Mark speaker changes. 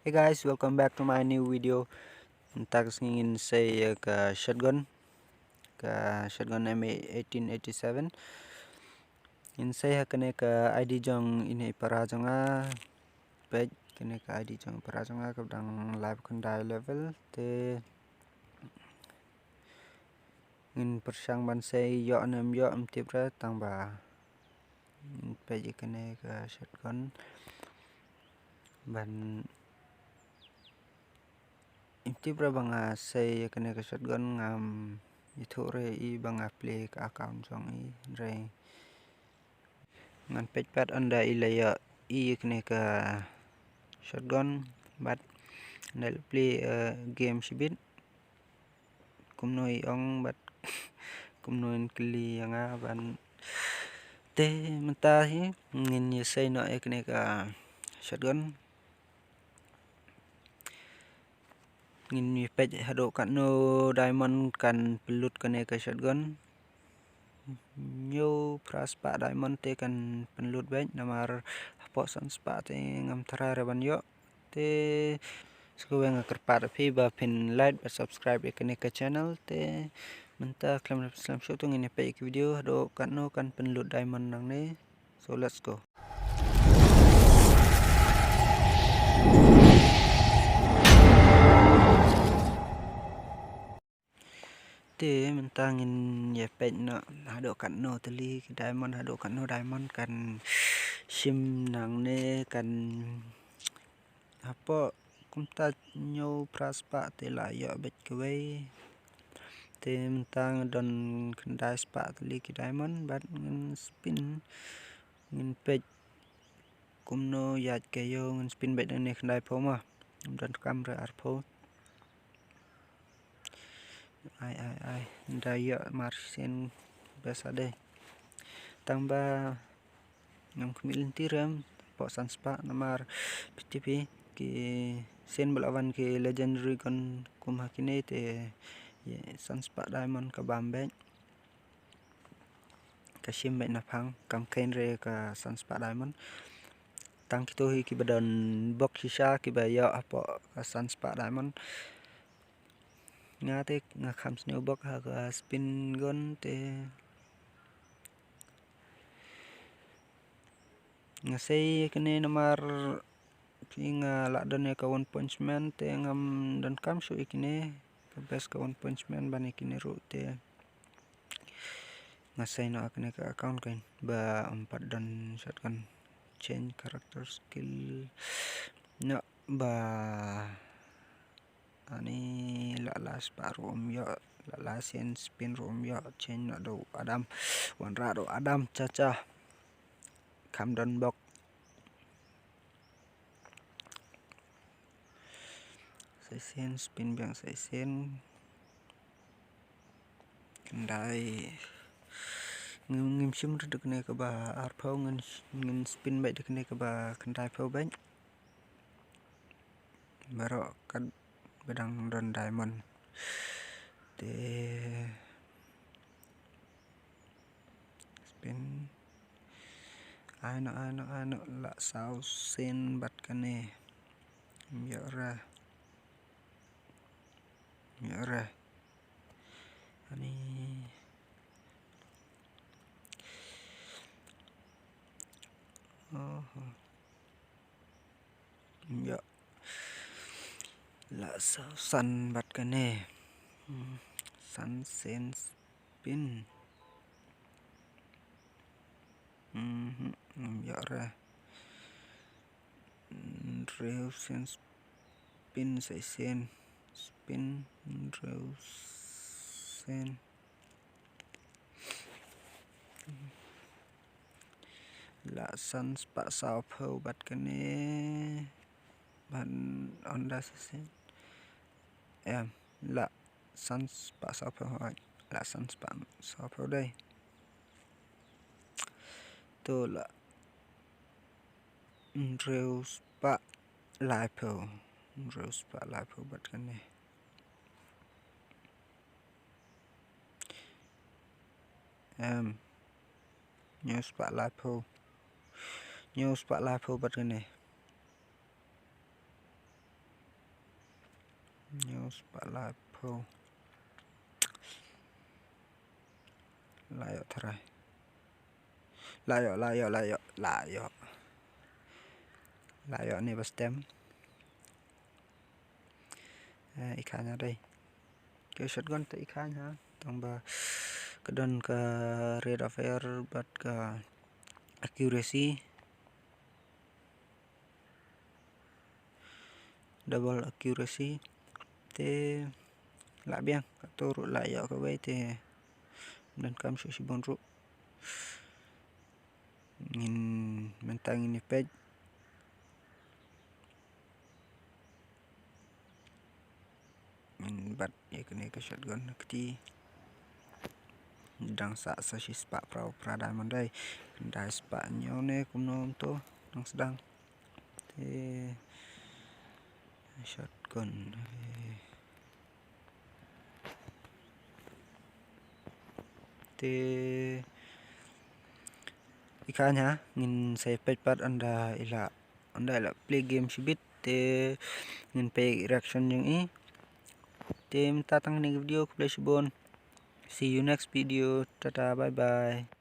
Speaker 1: Hey guys, welcome back to my new video. Tax ingin saya ke shotgun MA1887. Ingin saya kena ke ID jong ini para jonga page kena ke ID jong para jonga kadang live kendai level te ingin persang ban saya yo nem yo tipra tambah page kena ke shotgun ban Inti banga say kena ke shotgun ngam itu re I banga play ke account jong I re ngan page pad anda ilaya I kena ke shotgun but anda play game sibit kumnoi ong but kumnoin kli yang ban te mentahi ngin say no kena ke shotgun ngin page hado kan no diamond kan pelut kena ke shotgun nyo praspa diamond te kan pelut bank namar haposan spa te ngam tara ban yo te sekuweng kerpat pi ba pin like ba subscribe kena ke channel te menta klam slam show tu ngin pe video hado kan no kan pelut diamond nang ne so let's go. Te mentangin ya page no hado kan no teli diamond hado kan no diamond kan sim nang ne kan apa kumta nyo praspa te la yo bet kwei te mentang don kendai spa teli ki diamond bat ngin spin ngin page kumno yat kayo ngin spin bet ne kendai po ma dan kamera arpo ai ndaya marsen biasa deh tambah ngam kemilin tiram posan spa namar PTP ki sen belawan ki legendary kon kumhakine te sunspa diamond ka bambek kasim bet napang kam kain re ka sunspa diamond tang kito ki badon box shisha ki baya apa ka sunspa diamond nga te nga kham snow box ha ka spin gun te nga say kene namar pinga la don ka one punch man te ngam don kam so ikine ka best ka one punch man ban ikine ru te nga say no akne ka account kain ba 4 don shotgun change character skill no ba ani la sparu yo la sen spin room yo change no do adam wan rado adam caca kam don box sen spin biang sen kendai ngim sim redek ne ke ba arpau ngin spin baik dek ne ke ba kendai pau bank baru kan bedang don diamond te spin ano la sau sen bat kane miora ani ya la sau san bat kane san sen spin miora real sen spin sai sen spin real sen la san spa sao phau bat kane ban onda sen la san spa sao phau la san spa sao phau đây tu la real spa lai phau bat kane new spa lai phau bat kane. ញូស្ប៉ាឡាភូបាត់គ្នា News Spotlight Pro layo taray layo ni bastem ikannya đây cái shotgun tới ikan ha tambah kedon ke rate of fire buat ke accuracy double accuracy te lạ biang turut layo ke bay te dan kam si bonru ngin mentang ini page ngin bat ya kene ke shotgun keti dang sa si spa prada mandai dai spa nyone kumnom to dang sedang te shotgun te ikannya ngin saya page anda ila play game sibit te ngin pay reaction yung te minta tang video ko play sibon. See you next video. Tata, bye bye.